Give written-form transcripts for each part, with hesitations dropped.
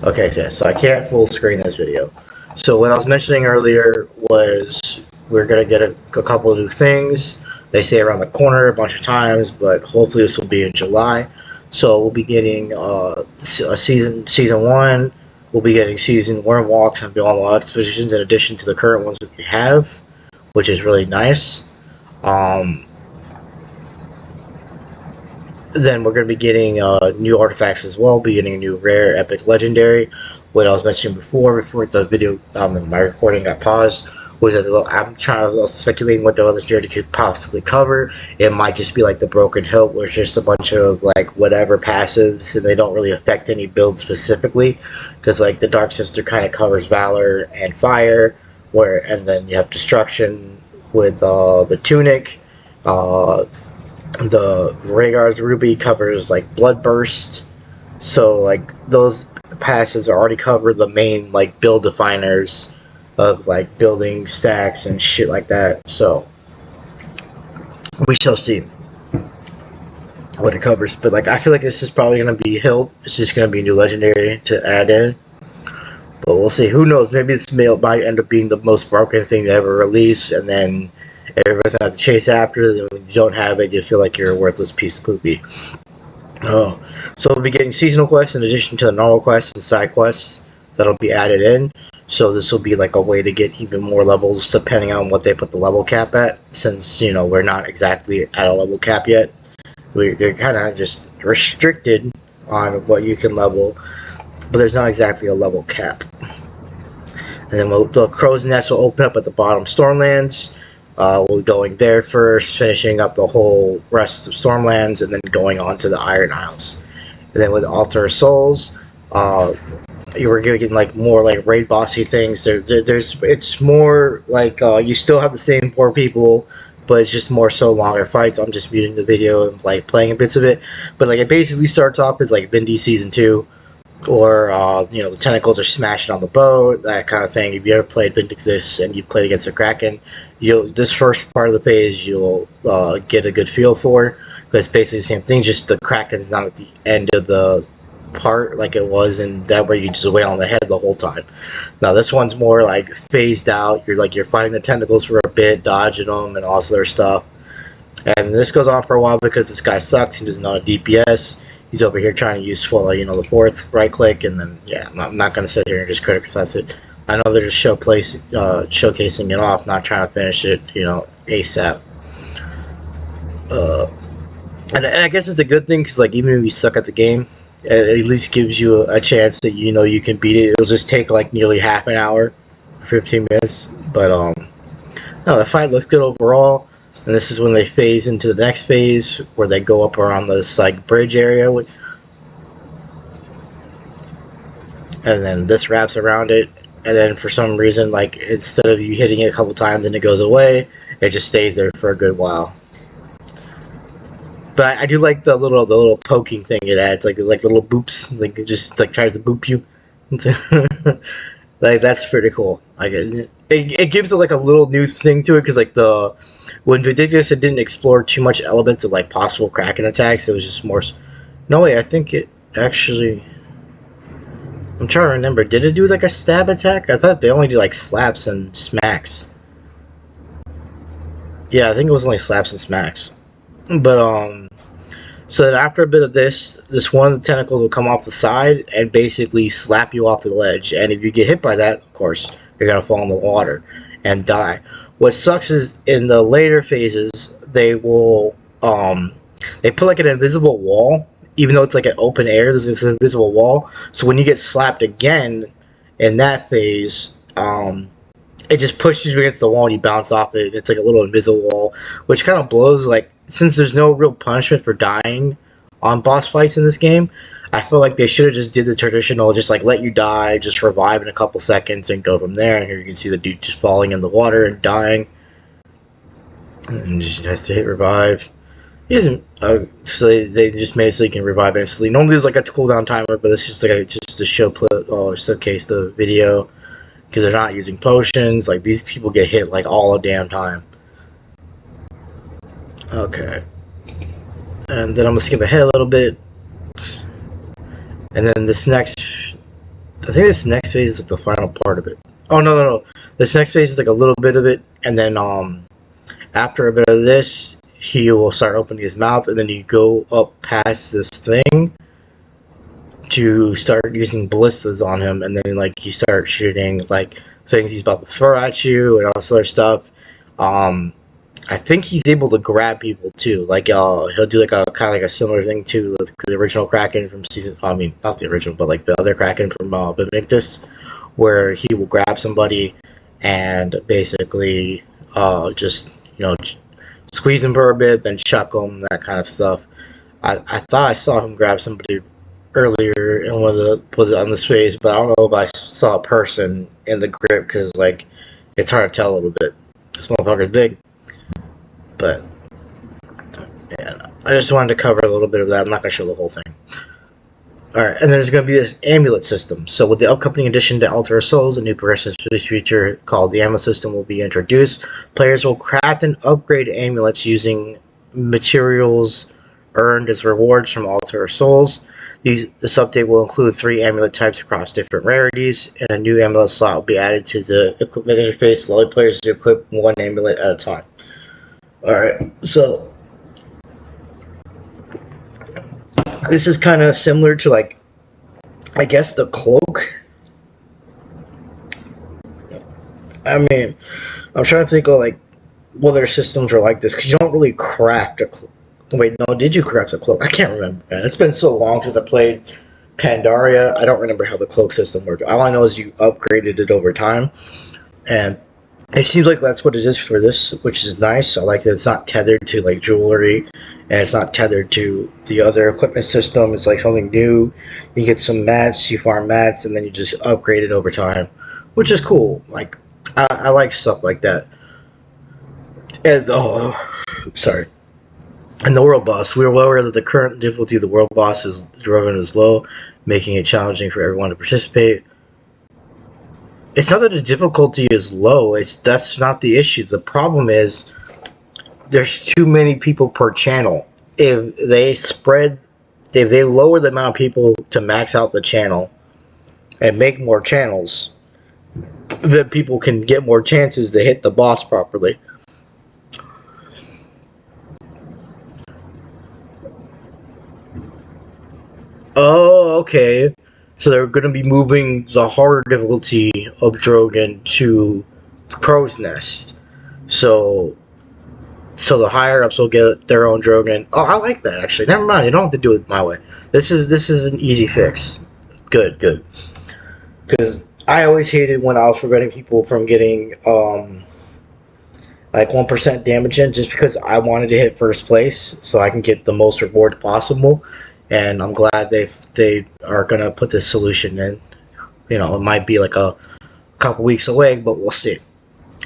Okay, so I can't full screen this video. So what I was mentioning earlier was we're gonna get a couple of new things. They say around the corner a bunch of times, but hopefully this will be in July. So we'll be getting a season one. We'll be getting season worm walks and beyond all expositions in addition to the current ones that we have, which is really nice. Then we're going to be getting new artifacts as well. Be getting a new rare, epic, legendary. What I was mentioning before the video, my recording got paused, was that I'm trying to speculating what the legendary could possibly cover. It might just be like the Broken Hilt, where it's just a bunch of like whatever passives, and they don't really affect any build specifically. Because like the Dark Sister kind of covers Valor and Fire, and then you have Destruction with the Tunic. The Rhaegar's Ruby covers like Bloodburst, so like those passes already cover the main like build definers of like building stacks and shit like that. So we shall see what it covers. But like I feel like this is probably gonna be Hilt. It's just gonna be a new legendary to add in. But we'll see. Who knows? Maybe this might end up being the most broken thing to ever release, and then everybody's gonna have to chase after it, and when you don't have it, you feel like you're a worthless piece of poopy. Oh, so we'll be getting seasonal quests in addition to the normal quests and side quests that'll be added in. So this will be like a way to get even more levels depending on what they put the level cap at. Since we're not exactly at a level cap yet, we're kind of just restricted on what you can level, but there's not exactly a level cap. And then the Crow's Nest will open up at the bottom Stormlands. We're going there first, finishing up the whole rest of Stormlands, and then going on to the Iron Isles. And then with Altar of Souls, you were getting like more like raid bossy things. It's more like you still have the same 4 people, but it's just more so longer fights. I'm just muting the video and like playing bits of it. But like it basically starts off as like Vindy Season 2. Or the tentacles are smashing on the boat, that kind of thing. If you ever played Vindictus and you played against the Kraken, this first part of the phase you'll get a good feel for. But it's basically the same thing, just the Kraken's not at the end of the part like it was in that where you just wail on the head the whole time. Now this one's more like phased out. You're fighting the tentacles for a bit, dodging them and all this other stuff. And this goes on for a while because this guy sucks. He doesn't know a DPS. He's over here trying to use full, the fourth right click, and then I'm not gonna sit here and just criticize it. I know they're just showcasing it off, not trying to finish it, ASAP. And I guess it's a good thing because like even if you suck at the game, it at least gives you a chance that you can beat it. It'll just take like nearly half an hour, 15 minutes. But no, the fight looks good overall. And this is when they phase into the next phase, where they go up around this like bridge area, and then this wraps around it. And then for some reason, like instead of you hitting it a couple times and it goes away, it just stays there for a good while. But I do like the little poking thing it adds, like little boops, like it just like tries to boop you. Like that's pretty cool. Like it gives it like a little new thing to it because like when Vindictus it didn't explore too much elements of like possible Kraken attacks. It was just more. No way, I think it actually. I'm trying to remember. Did it do like a stab attack? I thought they only do like slaps and smacks. Yeah, I think it was only slaps and smacks. But so then after a bit of this one of the tentacles will come off the side and basically slap you off the ledge. And if you get hit by that, of course, you're gonna fall in the water and die. What sucks is in the later phases they will they put like an invisible wall, even though it's like an open air. There's this invisible wall, so when you get slapped again in that phase, it just pushes you against the wall and you bounce off it. It's like a little invisible wall, which kind of blows. Like since there's no real punishment for dying on boss fights in this game, I feel like they should have just did the traditional, just like let you die, just revive in a couple seconds and go from there. And here you can see the dude just falling in the water and dying. And just has to hit revive. He doesn't. So they just made it so you can revive instantly. Normally there's like a cooldown timer, but it's just like just to showcase the video because they're not using potions. Like these people get hit like all the damn time. Okay. And then I'm gonna skip ahead a little bit. And then this next I think this next phase is like the final part of it. Oh no. This next phase is like a little bit of it, and then after a bit of this, he will start opening his mouth, and then you go up past this thing to start using ballistas on him, and then like you start shooting like things he's about to throw at you and all this other stuff. I think he's able to grab people too. Like he'll do like a kind of like a similar thing to the original Kraken from season. I mean, not the original, but like the other Kraken from Benedictus, where he will grab somebody and basically just squeeze him for a bit, then chuck him, that kind of stuff. I thought I saw him grab somebody earlier in one of the on the space, but I don't know if I saw a person in the grip because like it's hard to tell a little bit. This motherfucker's big, but yeah, I just wanted to cover a little bit of that. I'm not gonna show the whole thing. Alright, and there's going to be this amulet system. So with the upcoming addition to Altar of Souls, a new progression for this feature called the amulet system will be introduced. Players will craft and upgrade amulets using materials earned as rewards from Altar of Souls. This update will include 3 amulet types across different rarities, and a new amulet slot will be added to the equipment interface, allowing players to equip 1 amulet at a time. Alright, so this is kind of similar to, like, I guess the cloak. I mean, I'm trying to think of, like, what other systems are like this, because you don't really craft a cloak. Wait, no, did you craft a cloak? I can't remember, man. It's been so long since I played Pandaria. I don't remember how the cloak system worked. All I know is you upgraded it over time, and it seems like that's what it is for this, which is nice. I like that it's not tethered to like jewelry, and it's not tethered to the other equipment system. It's like something new. You get some mats, you farm mats, and then you just upgrade it over time, which is cool. Like I like stuff like that. And sorry. And the world boss, we are well aware that the current difficulty of the world boss is driven is low, making it challenging for everyone to participate. It's not that the difficulty is low, that's not the issue. The problem is there's too many people per channel. If they lower the amount of people to max out the channel and make more channels, then people can get more chances to hit the boss properly. Oh, okay. So they're going to be moving the harder difficulty of Drogon to Crow's Nest. So the higher ups will get their own Drogon. Oh, I like that actually. Never mind. You don't have to do it my way. This is an easy fix. Good. Because I always hated when I was preventing people from getting like 1% damage in, just because I wanted to hit first place so I can get the most reward possible. And I'm glad they are gonna put this solution in. You know, it might be like a couple weeks away, but we'll see.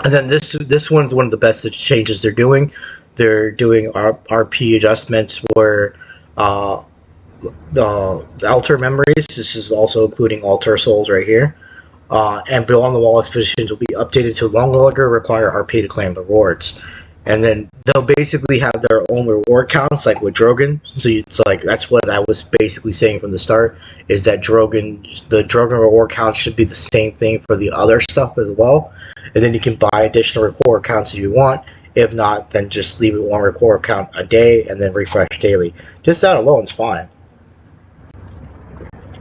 And then this one's one of the best changes they're doing. They're doing RP adjustments where the altar memories. This is also including altar souls right here. And beyond the wall expositions will be updated to no longer require RP to claim rewards. And then they'll basically have their own reward counts, like with Drogon. So it's like that's what I was basically saying from the start, is that the Drogon reward count should be the same thing for the other stuff as well. And then you can buy additional reward counts if you want. If not, then just leave it one reward count a day and then refresh daily. Just that alone is fine.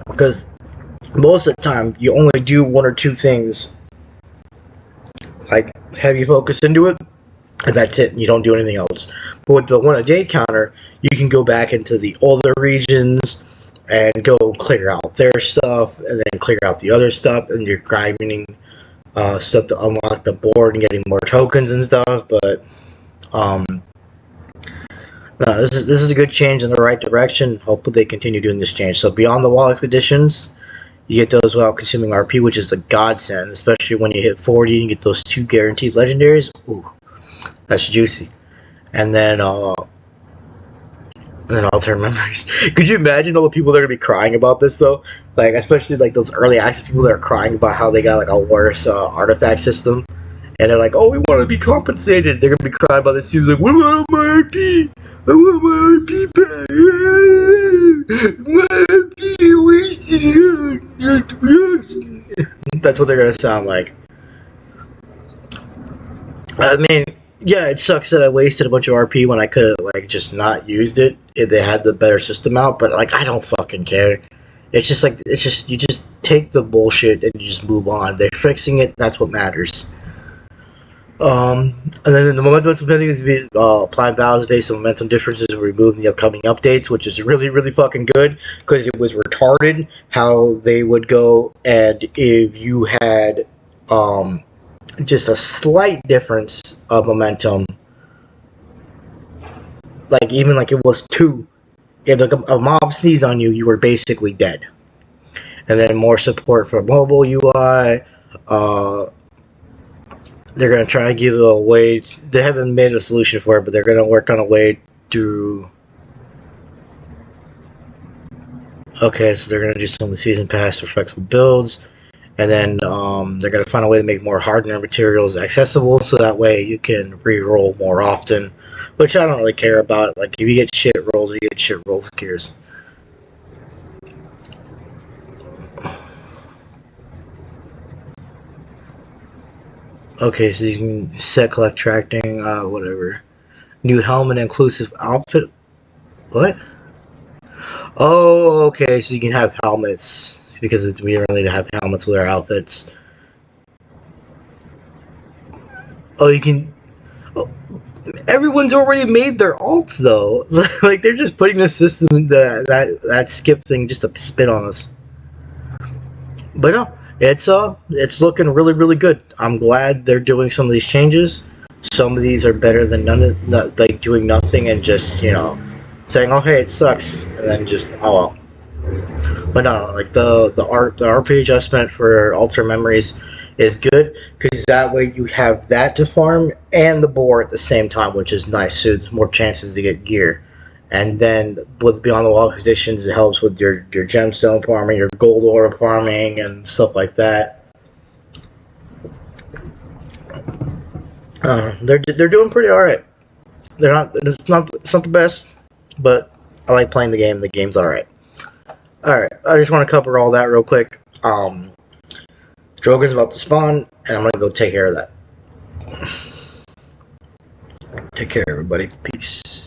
Because most of the time, you only do 1 or 2 things, like heavy focus into it, and that's it. You don't do anything else. But with the 1 a day counter, you can go back into the older regions and go clear out their stuff, and then clear out the other stuff, and you're grinding stuff to unlock the board and getting more tokens and stuff. But no, this is a good change in the right direction. Hopefully they continue doing this change. So beyond the wall expeditions, you get those without consuming RP, which is the godsend, especially when you hit 40 and you get those 2 guaranteed legendaries. Ooh, that's juicy. And then alter memories. Could you imagine all the people that are gonna be crying about this though? Like, especially like those early access people that are crying about how they got like a worse artifact system, and they're like, "Oh, we want to be compensated." They're gonna be crying about this. Like, "What about my RP? I want my RP back. My RP wasted." That's what they're gonna sound like. I mean, yeah, it sucks that I wasted a bunch of RP when I could have like just not used it if they had the better system out. But like, I don't fucking care. It's just like you just take the bullshit and you just move on. They're fixing it. That's what matters. And then the momentum depending is applied values based on momentum differences were removed in the upcoming updates, which is really, really fucking good because it was retarded how they would go and if you had just a slight difference of momentum, like even like it was 2, if a mob sneezed on you, you were basically dead. And then more support for mobile UI. They're going to try to give it a way. They haven't made a solution for it, but they're going to work on a way to. Okay, so they're going to do some season pass for flexible builds. And then they're going to find a way to make more hardener materials accessible so that way you can re-roll more often. Which I don't really care about. Like, if you get shit rolls, you get shit rolls. Who cares? Okay, so you can set collect tracking, whatever. New helmet inclusive outfit. What? Oh, okay, so you can have helmets because we don't need to have helmets with our outfits. Oh, you can. Oh, everyone's already made their alts though. Like they're just putting the system that skip thing just to spit on us. But no, it's looking really, really good. I'm glad they're doing some of these changes. Some of these are better than none of like doing nothing and just saying, oh hey, it sucks, and then just oh well. But no, like the RP adjustment for Alter Memories is good because that way you have that to farm and the boar at the same time, which is nice. So there's more chances to get gear. And then with Beyond the Wall conditions, it helps with your gemstone farming, your gold ore farming, and stuff like that. They're doing pretty alright. It's not the best, but I like playing the game. The game's alright. Alright, I just want to cover all that real quick. Drogon's about to spawn, and I'm gonna go take care of that. Take care, everybody. Peace.